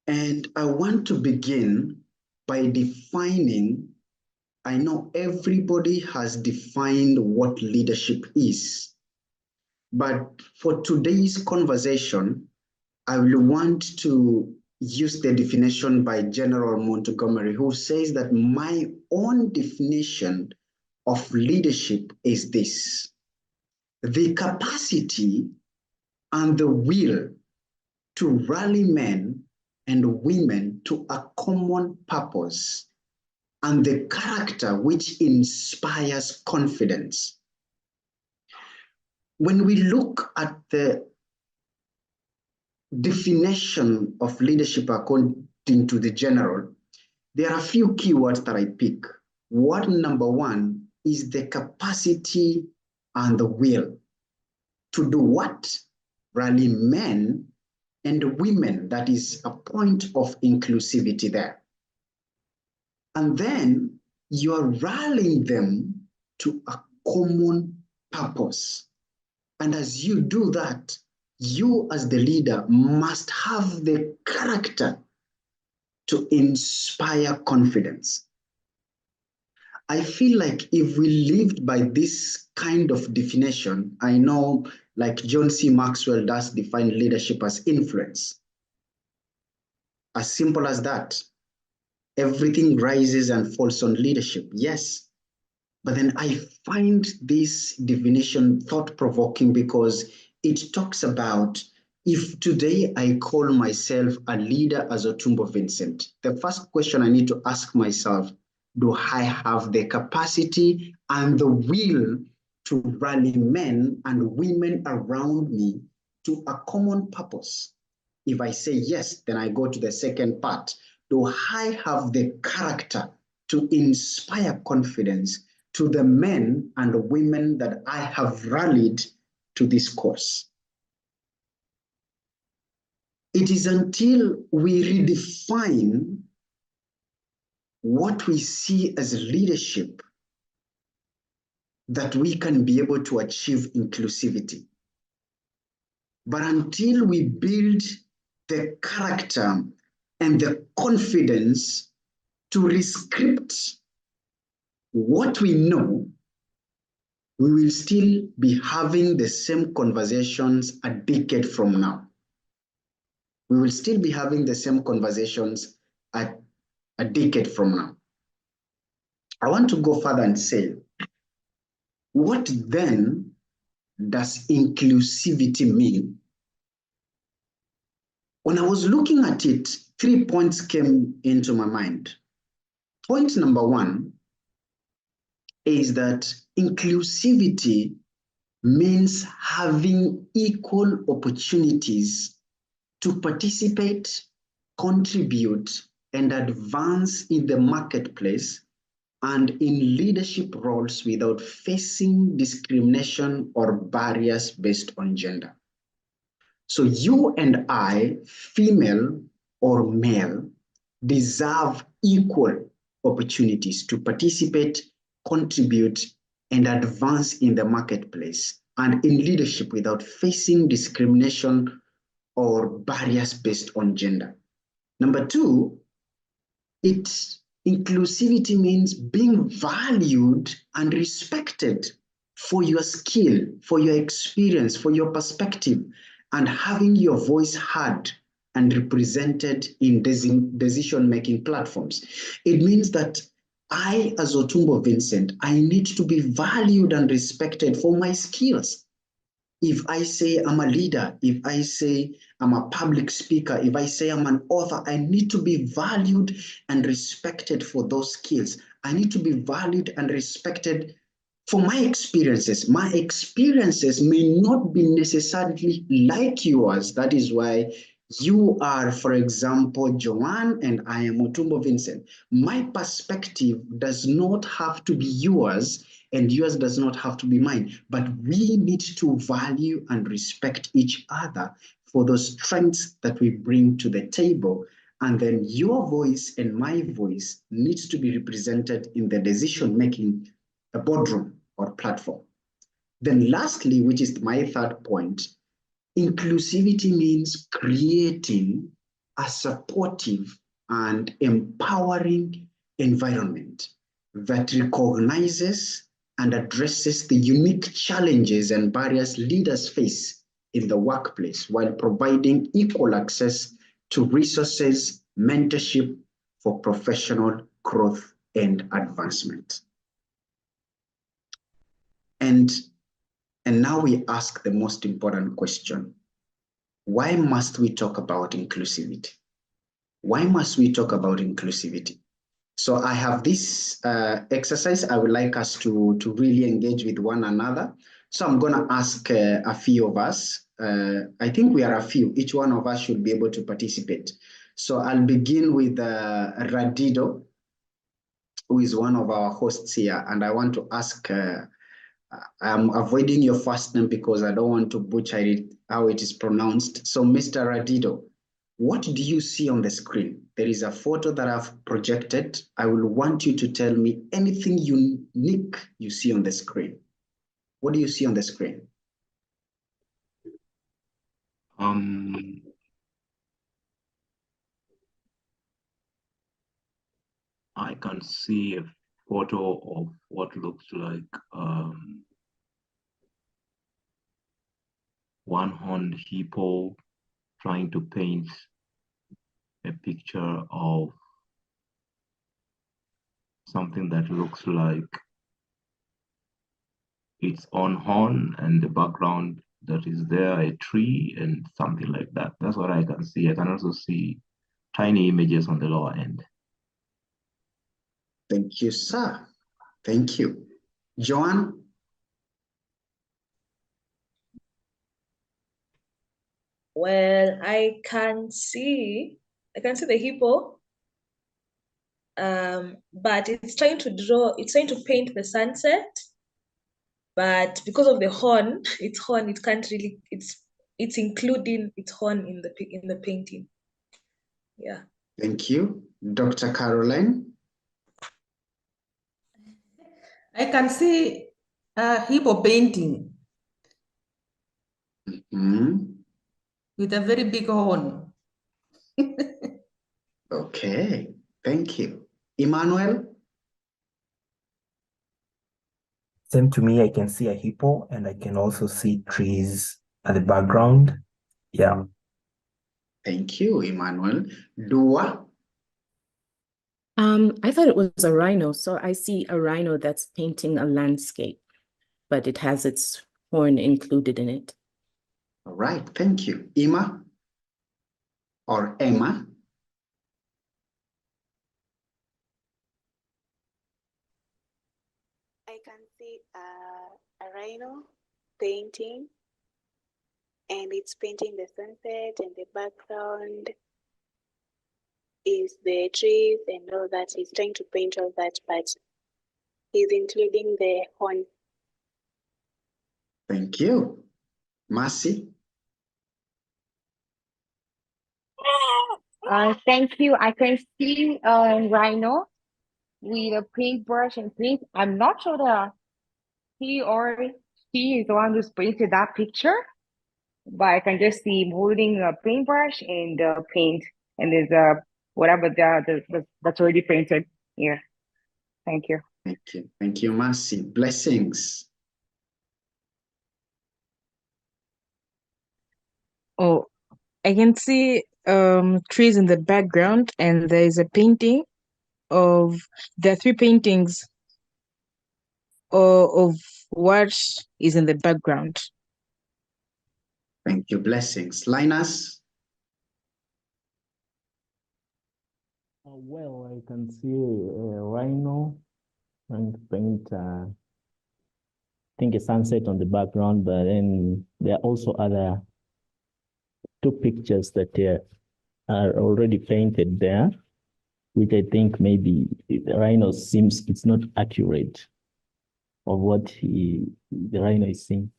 And I want to begin by defining, I know everybody has defined what leadership is, but for today's conversation, I will want to use the definition by General Montgomery, who says that my own definition of leadership is this: the capacity and the will to rally men and women to a common purpose, and the character which inspires confidence. When we look at the definition of leadership according to the general, there are a few keywords that I pick. Word number one is the capacity and the will to do what? Rally men and women. That is a point of inclusivity there. And then you are rallying them to a common purpose. And as you do that, you as the leader must have the character to inspire confidence. I feel like if we lived by this kind of definition, I know like John C. Maxwell does define leadership as influence. As simple as that. Everything rises and falls on leadership, yes. But then I find this definition thought-provoking because it talks about, if today I call myself a leader as Otumbo Vincent, the first question I need to ask myself, do I have the capacity and the will to rally men and women around me to a common purpose? If I say yes, then I go to the second part. Do I have the character to inspire confidence to the men and women that I have rallied to this cause? It is until we redefine what we see as leadership that we can be able to achieve inclusivity. But until we build the character and the confidence to rescript what we know, we will still be having the same conversations a decade from now. We will still be having the same conversations a decade from now. I want to go further and say, what then does inclusivity mean? When I was looking at it, 3 points came into my mind. Point number one is that inclusivity means having equal opportunities to participate, contribute, and advance in the marketplace and in leadership roles without facing discrimination or barriers based on gender. So you and I, female or male, deserve equal opportunities to participate, contribute, and advance in the marketplace and in leadership without facing discrimination or barriers based on gender. Number two, inclusivity means being valued and respected for your skill, for your experience, for your perspective, and having your voice heard and represented in decision-making platforms. It means that I, as Otumbo Vincent, I need to be valued and respected for my skills. If I say I'm a leader, if I say I'm a public speaker, if I say I'm an author, I need to be valued and respected for those skills. I need to be valued and respected for my experiences. My experiences may not be necessarily like yours. That is why you are, for example, Joanne, and I am Otumbo Vincent. My perspective does not have to be yours, and yours does not have to be mine. But we need to value and respect each other for those strengths that we bring to the table. And then your voice and my voice needs to be represented in the decision-making, a boardroom or platform. Then lastly, which is my third point, inclusivity means creating a supportive and empowering environment that recognizes and addresses the unique challenges and barriers leaders face in the workplace while providing equal access to resources, mentorship for professional growth and advancement. And now we ask the most important question. Why must we talk about inclusivity? Why must we talk about inclusivity? So I have this exercise I would like us to really engage with one another. So I'm going to ask a few of us. I think we are a few. Each one of us should be able to participate. So I'll begin with Radido, who is one of our hosts here. And I want to ask, I'm avoiding your first name because I don't want to butcher it, how it is pronounced. So Mr. Radido, what do you see on the screen? There is a photo that I've projected. I will want you to tell me anything unique you see on the screen. What do you see on the screen? I can see a photo of what looks like one-horned hippo trying to paint a picture of something that looks like its own horn, and the background that is there, a tree and something like that. That's what I can see. I can also see tiny images on the lower end. Thank you, sir. Thank you. Joanne? Well, I can see the hippo, but it's trying to paint the sunset, but because of the horn, it can't really, it's including its horn in the painting. Yeah. Thank you. Dr. Caroline? I can see a hippo painting with a very big horn. Okay, thank you. Emmanuel? Same to me, I can see a hippo and I can also see trees at the background. Yeah. Thank you, Emmanuel. Dua? I thought it was a rhino. So I see a rhino that's painting a landscape, but it has its horn included in it. All right, thank you. Emma? Or Emma? I can see a rhino painting, and it's painting the sunset, and the background is the trees and all that. He's trying to paint all that, but he's including the horn. Thank you. Mercy? Thank you. I can see rhino with a paintbrush and paint. I'm not sure that he or she is the one who's painted that picture, but I can just see him holding a paintbrush and paint, and there's whatever that's already painted here. Thank you. Thank you. Thank you, Mercy. Blessings. Oh, I can see trees in the background, and there is a painting of there are three paintings of what is in the background. Thank you. Blessings. Linus? Well, I can see a rhino and paint, I think a sunset on the background, but then there are also other two pictures that are already painted there, which I think maybe the rhino seems it's not accurate of what the rhino is seeing.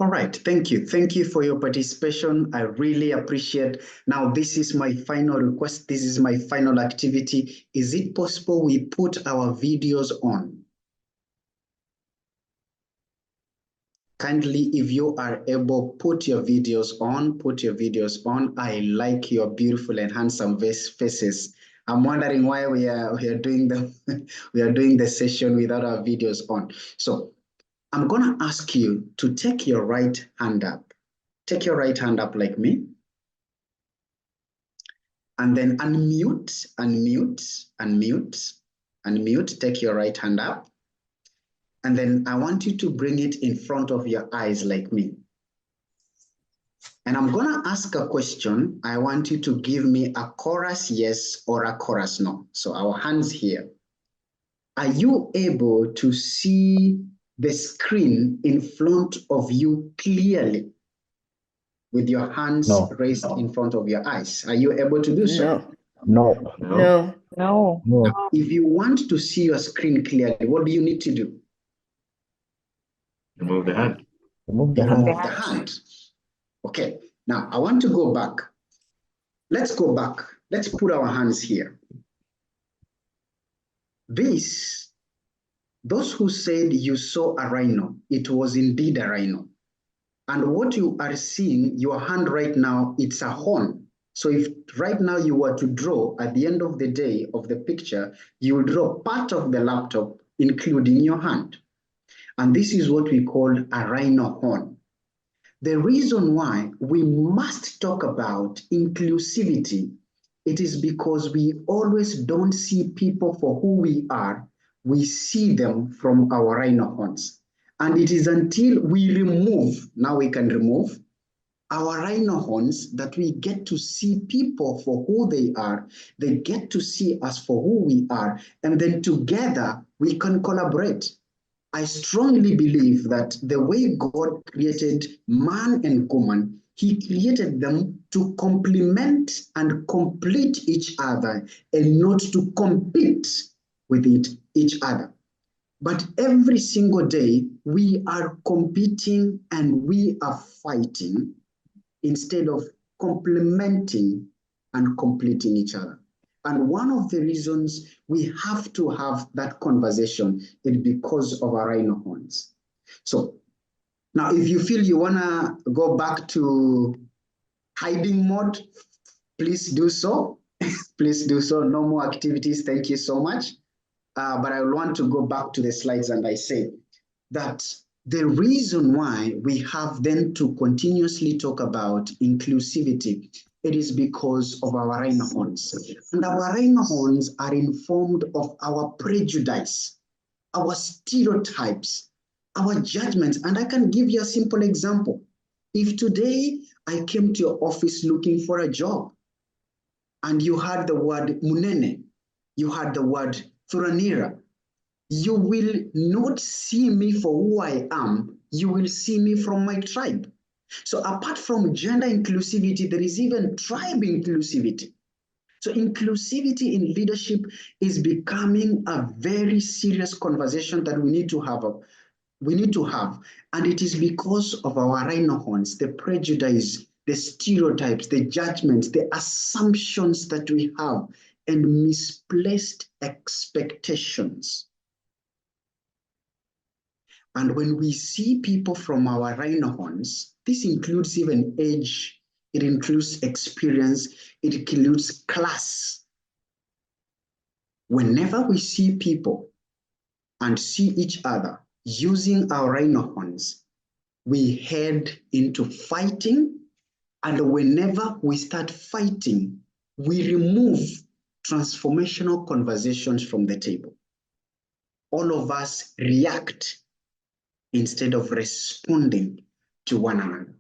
All right, thank you. Thank you for your participation. I really appreciate. Now, this is my final request. This is my final activity. Is it possible we put our videos on? Kindly, if you are able, put your videos on, I like your beautiful and handsome faces. I'm wondering why we are doing the session without our videos on. So I'm gonna ask you to take your right hand up. Take your right hand up like me. And then unmute. Take your right hand up. And then I want you to bring it in front of your eyes like me. And I'm gonna ask a question. I want you to give me a chorus yes or a chorus no. So our hands here. Are you able to see the screen in front of you clearly with your hands raised in front of your eyes? Are you able to do so? No. No. No. No. If you want to see your screen clearly, what do you need to do? Remove the hand. Remove the You hand. remove the hand. Okay, now I want to go back. Let's go back. Let's put our hands here. Those who said you saw a rhino, it was indeed a rhino. And what you are seeing, your hand right now, it's a horn. So if right now you were to draw at the end of the day of the picture, you will draw part of the laptop, including your hand. And this is what we call a rhino horn. The reason why we must talk about inclusivity, it is because we always don't see people for who we are. We see them from our rhino horns. And it is until we remove, now we can remove, our rhino horns that we get to see people for who they are. They get to see us for who we are. And then together we can collaborate. I strongly believe that the way God created man and woman, he created them to complement and complete each other and not to compete with each other. But every single day, we are competing and we are fighting instead of complementing and completing each other. And one of the reasons we have to have that conversation is because of our rhino horns. So now if you feel you wanna go back to hiding mode, please do so. Please do so. No more activities. Thank you so much. But I want to go back to the slides and I say that the reason why we have then to continuously talk about inclusivity, it is because of our rhino horns. And our rhino horns are informed of our prejudice, our stereotypes, our judgments. And I can give you a simple example. If today I came to your office looking for a job and you heard the word Munene, you heard the word Thuranira, you will not see me for who I am, you will see me from my tribe. So apart from gender inclusivity, there is even tribe inclusivity. So inclusivity in leadership is becoming a very serious conversation that we need to have. And it is because of our rhino horns, the prejudice, the stereotypes, the judgments, the assumptions that we have, and misplaced expectations. And when we see people from our rhino horns, this includes even age, it includes experience, it includes class. Whenever we see people and see each other using our rhino horns, we head into fighting. And whenever we start fighting, we remove transformational conversations from the table. All of us react instead of responding to one another.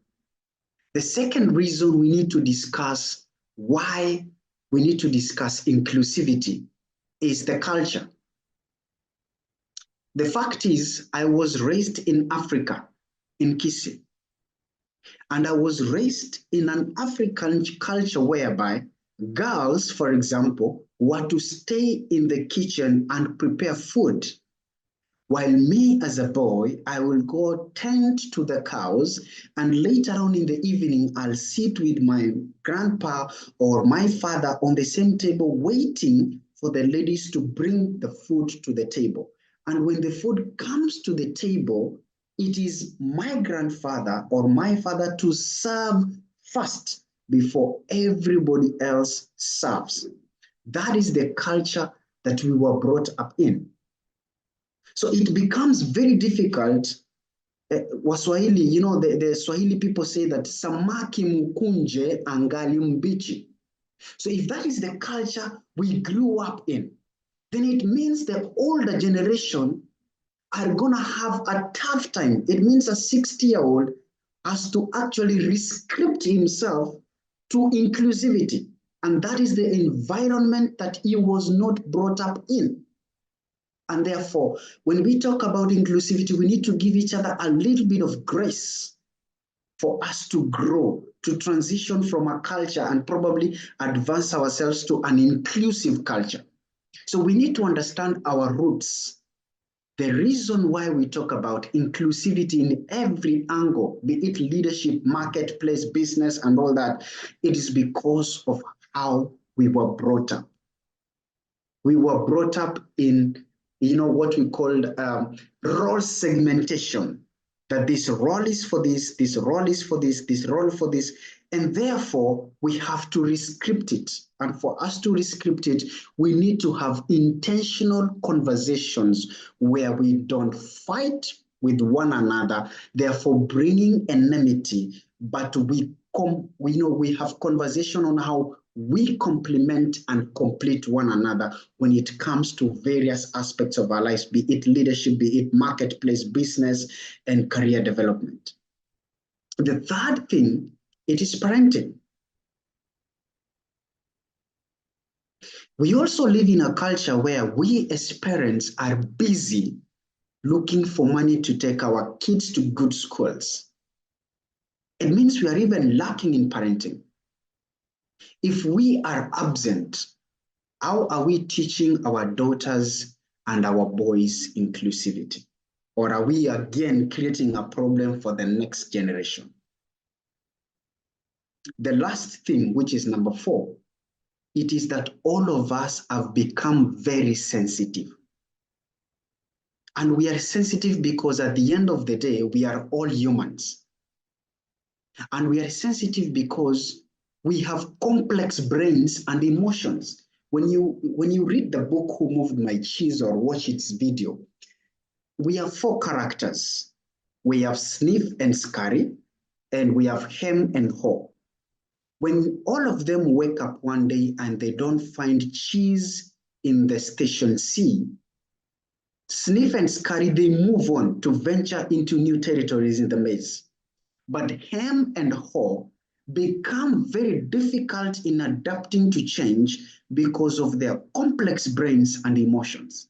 The second reason we need to discuss why we need to discuss inclusivity is the culture. The fact is, I was raised in Africa, in Kisi, and I was raised in an African culture whereby girls, for example, were to stay in the kitchen and prepare food. While me as a boy, I will go tend to the cows, and later on in the evening, I'll sit with my grandpa or my father on the same table waiting for the ladies to bring the food to the table. And when the food comes to the table, it is my grandfather or my father to serve first before everybody else serves. That is the culture that we were brought up in. So it becomes very difficult. Waswahili, you know, the Swahili people say that samaki mkunje angali mbichi. So if that is the culture we grew up in, then it means the older generation are going to have a tough time. It means a 60-year-old has to actually rescript himself to inclusivity. And that is the environment that he was not brought up in. And therefore, when we talk about inclusivity, we need to give each other a little bit of grace for us to grow, to transition from a culture and probably advance ourselves to an inclusive culture. So we need to understand our roots. The reason why we talk about inclusivity in every angle, be it leadership, marketplace, business, and all that, it is because of how we were brought up. We were brought up in, you know, what we called role segmentation, that this role is for this role is for this role for this, and therefore we have to rescript it. And for us to rescript it, we need to have intentional conversations where we don't fight with one another, therefore bringing enmity, but we have conversation on how we complement and complete one another when it comes to various aspects of our lives, be it leadership, be it marketplace, business, and career development. The third thing, it is parenting. We also live in a culture where we as parents are busy looking for money to take our kids to good schools. It means we are even lacking in parenting. If we are absent, how are we teaching our daughters and our boys inclusivity? Or are we again creating a problem for the next generation? The last thing, which is number 4, it is that all of us have become very sensitive. And we are sensitive because at the end of the day, we are all humans. And we are sensitive because we have complex brains and emotions. When you read the book Who Moved My Cheese or watch its video, we have 4 characters. We have Sniff and Scurry, and we have Hem and Haw. When all of them wake up one day and they don't find cheese in the station C, Sniff and Scurry, they move on to venture into new territories in the maze. But Hem and Haw become very difficult in adapting to change because of their complex brains and emotions.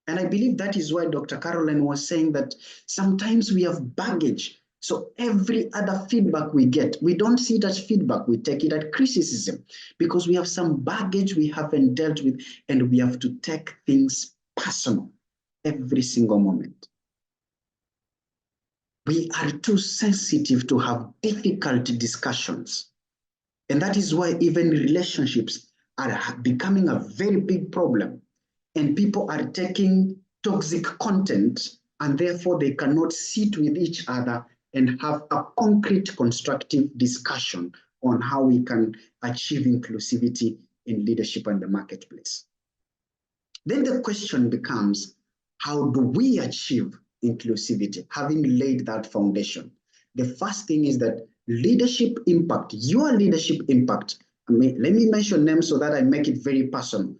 And I believe that is why Dr. Caroline was saying that sometimes we have baggage. So every other feedback we get, we don't see it as feedback, we take it as criticism because we have some baggage we haven't dealt with and we have to take things personal every single moment. We are too sensitive to have difficult discussions. And that is why even relationships are becoming a very big problem. And people are taking toxic content and therefore they cannot sit with each other and have a concrete, constructive discussion on how we can achieve inclusivity in leadership and the marketplace. Then the question becomes, how do we achieve inclusivity, having laid that foundation? The first thing is that leadership impact, your leadership impact. Let me mention names so that I make it very personal.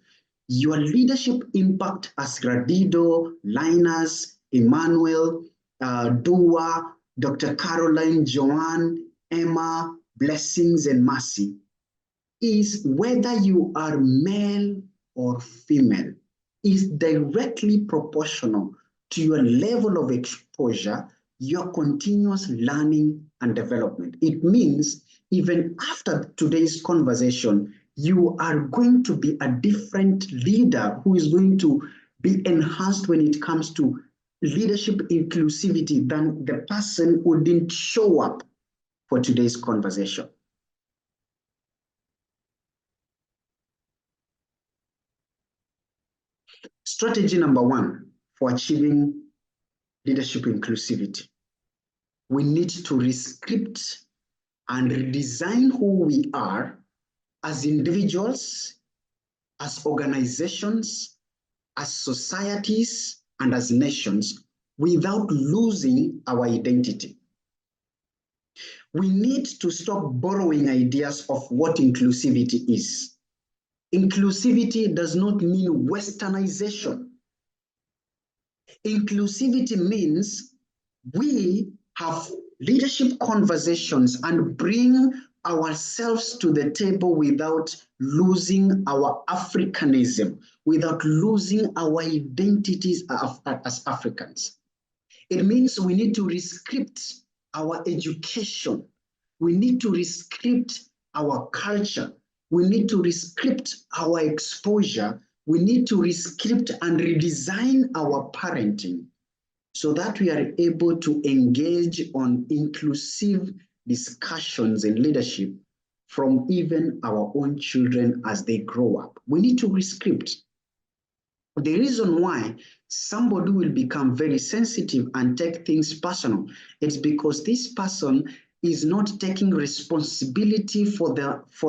Your leadership impact as Gradido, Linus, Emmanuel, Dua, Dr. Caroline, Joanne, Emma, Blessings, and Mercy is whether you are male or female, is directly proportional to your level of exposure, your continuous learning and development. It means even after today's conversation, you are going to be a different leader who is going to be enhanced when it comes to leadership inclusivity than the person who didn't show up for today's conversation. Strategy number 1 for achieving leadership inclusivity. We need to rescript and redesign who we are as individuals, as organizations, as societies, and as nations without losing our identity. We need to stop borrowing ideas of what inclusivity is. Inclusivity does not mean westernization. Inclusivity means we have leadership conversations and bring ourselves to the table without losing our Africanism, without losing our identities as Africans. It means we need to rescript our education. We need to rescript our culture. We need to rescript our exposure. We need to rescript and redesign our parenting so that we are able to engage on inclusive discussions in leadership from even our own children as they grow up. We need to rescript. The reason why somebody will become very sensitive and take things personal, it's because this person is not taking responsibility for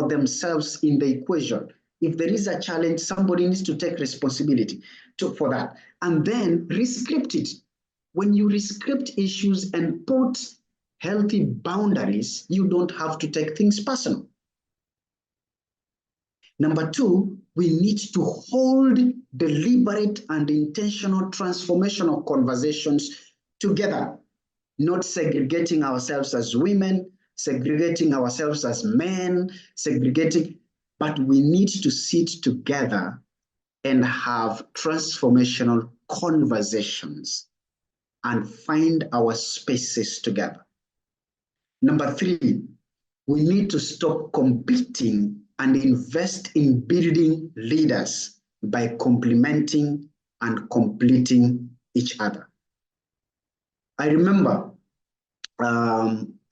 themselves in the equation. If there is a challenge, somebody needs to take responsibility for that and then rescript it. When you rescript issues and put healthy boundaries, you don't have to take things personal. Number two, we need to hold deliberate and intentional transformational conversations together, not segregating ourselves as women, segregating ourselves as men, but we need to sit together and have transformational conversations and find our spaces together. Number three, we need to stop competing and invest in building leaders by complementing and completing each other. I remember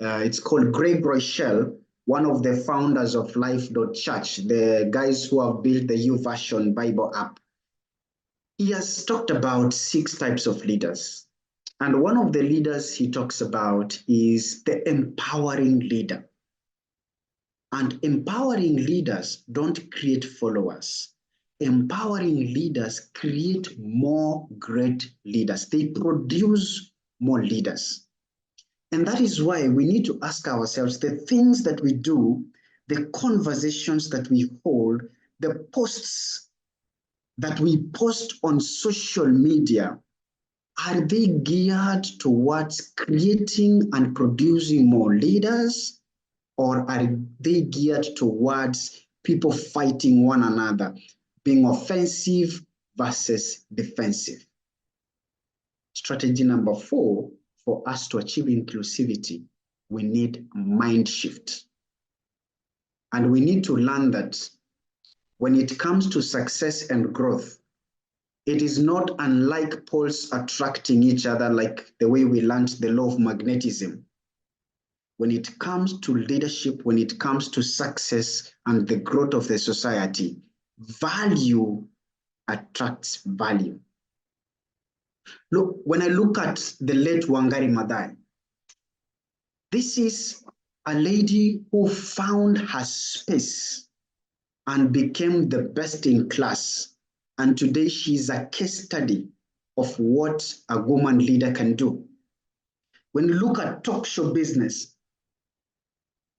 it's called Greg Rochelle, one of the founders of Life.Church, the guys who have built the YouVersion Bible app. He has talked about 6 types of leaders. And one of the leaders he talks about is the empowering leader. And empowering leaders don't create followers. Empowering leaders create more great leaders. They produce more leaders. And that is why we need to ask ourselves the things that we do, the conversations that we hold, the posts that we post on social media, are they geared towards creating and producing more leaders? Or are they geared towards people fighting one another, being offensive versus defensive? Strategy number 4, for us to achieve inclusivity, we need mind shift. And we need to learn that when it comes to success and growth, it is not unlike poles attracting each other like the way we learned the law of magnetism. When it comes to leadership, when it comes to success and the growth of the society, value attracts value. Look, when I look at the late Wangari Maathai, this is a lady who found her space and became the best in class. And today she's a case study of what a woman leader can do. When you look at talk show business,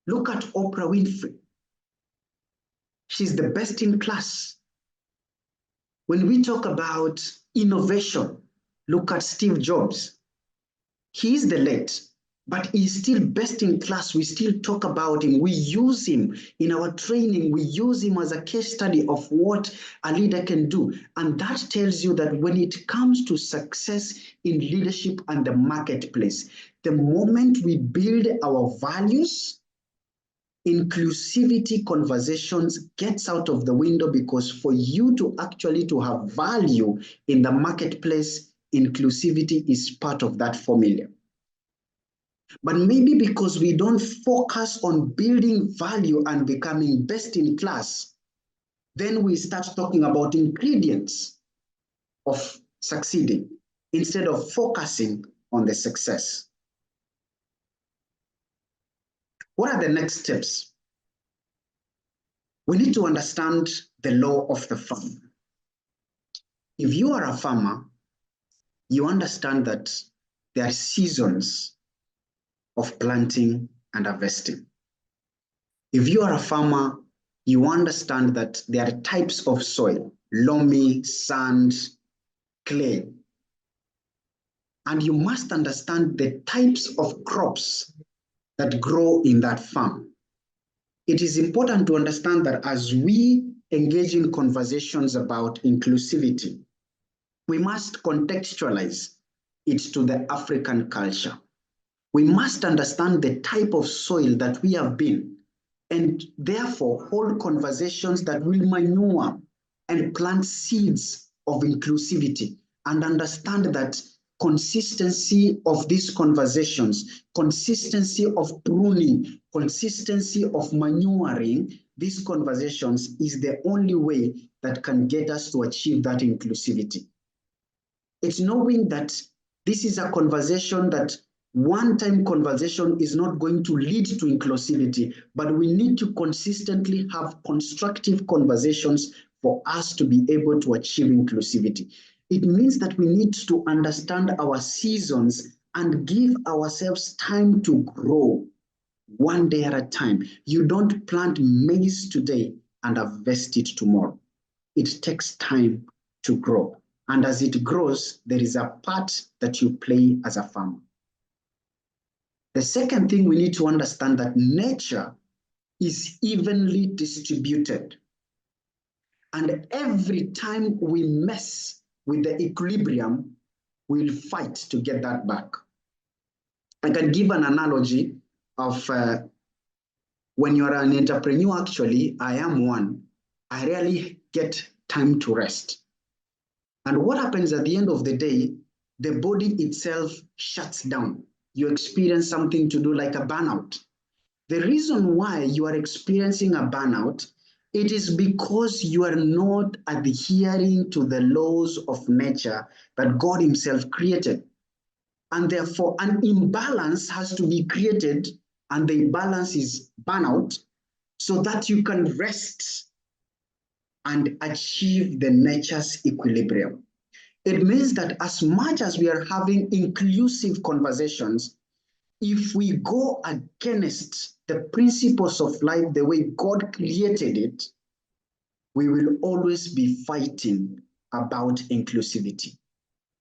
look at Oprah Winfrey. She's the best in class. When we talk about innovation, look at Steve Jobs. He is the late, but he's still best in class. We still talk about him. We use him in our training. We use him as a case study of what a leader can do. And that tells you that when it comes to success in leadership and the marketplace, the moment we build our values, inclusivity conversations gets out of the window, because for you to actually to have value in the marketplace, inclusivity is part of that formula. But maybe because we don't focus on building value and becoming best in class, then we start talking about ingredients of succeeding instead of focusing on the success. What are the next steps? We need to understand the law of the farm. If you are a farmer, you understand that there are seasons of planting and harvesting. If you are a farmer, you understand that there are types of soil, loamy, sand, clay. And you must understand the types of crops that grow in that farm. It is important to understand that as we engage in conversations about inclusivity, we must contextualize it to the African culture. We must understand the type of soil that we have been, and therefore hold conversations that will manure and plant seeds of inclusivity, and understand that consistency of these conversations, consistency of pruning, consistency of manuring these conversations is the only way that can get us to achieve that inclusivity. It's knowing that this is a conversation that one-time conversation is not going to lead to inclusivity, but we need to consistently have constructive conversations for us to be able to achieve inclusivity. It means that we need to understand our seasons and give ourselves time to grow one day at a time. You don't plant maize today and harvest it tomorrow. It takes time to grow. And as it grows, there is a part that you play as a farmer. The second thing we need to understand that nature is evenly distributed. And every time we mess with the equilibrium, we'll fight to get that back. I can give an analogy of when you're an entrepreneur, actually, I am one. I rarely get time to rest. And what happens at the end of the day, the body itself shuts down. You experience something to do like a burnout. The reason why you are experiencing a burnout, it is because you are not adhering to the laws of nature that God Himself created. And therefore, an imbalance has to be created, and the imbalance is burnout, so that you can rest and achieve the nature's equilibrium. It means that as much as we are having inclusive conversations, if we go against the principles of life the way God created it, we will always be fighting about inclusivity.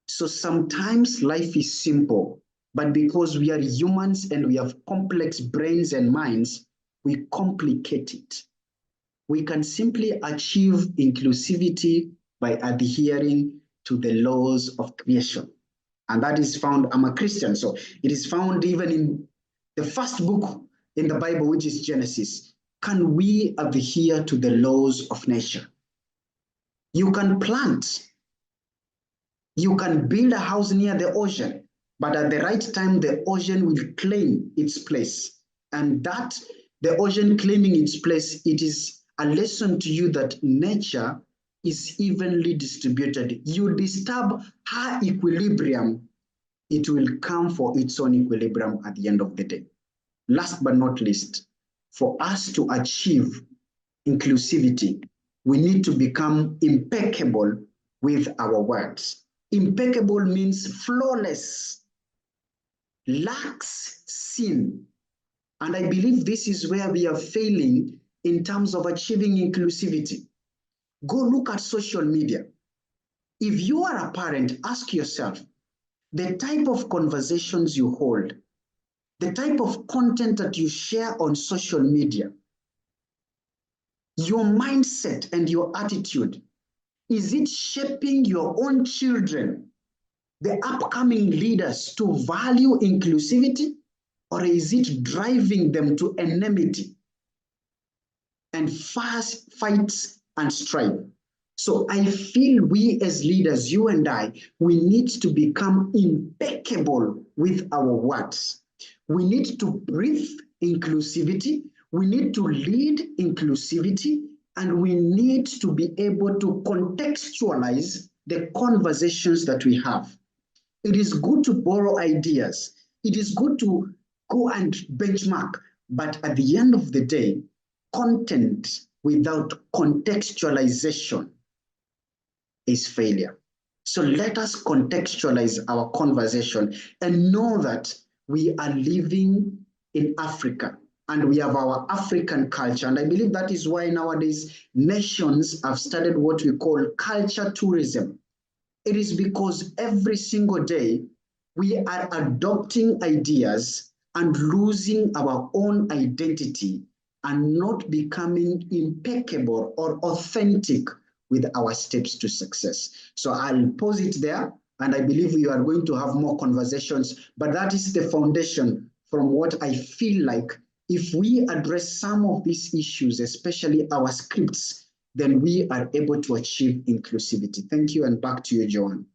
So sometimes life is simple, but because we are humans and we have complex brains and minds, we complicate it. We can simply achieve inclusivity by adhering to the laws of creation. And that is found, I'm a Christian, so it is found even in the first book in the Bible, which is Genesis. Can we adhere to the laws of nature? You can plant, you can build a house near the ocean, but at the right time, the ocean will claim its place. And that, the ocean claiming its place, it is a lesson to you that nature is evenly distributed. You disturb her equilibrium, it will come for its own equilibrium at the end of the day. Last but not least, for us to achieve inclusivity, we need to become impeccable with our words. Impeccable means flawless, lacks sin. And I believe this is where we are failing in terms of achieving inclusivity. Go look at social media. If you are a parent, ask yourself, the type of conversations you hold, the type of content that you share on social media, your mindset and your attitude, is it shaping your own children, the upcoming leaders, to value inclusivity, or is it driving them to enmity and fast fights and strife? So I feel we as leaders, you and I, we need to become impeccable with our words. We need to breathe inclusivity. We need to lead inclusivity, and we need to be able to contextualize the conversations that we have. It is good to borrow ideas. It is good to go and benchmark. But at the end of the day, content without contextualization is failure. So let us contextualize our conversation and know that we are living in Africa and we have our African culture. And I believe that is why nowadays nations have started what we call culture tourism. It is because every single day we are adopting ideas and losing our own identity and not becoming impeccable or authentic with our steps to success. So I'll pause it there, and I believe we are going to have more conversations, but that is the foundation from what I feel like if we address some of these issues, especially our scripts, then we are able to achieve inclusivity. Thank you, and back to you, Joanne.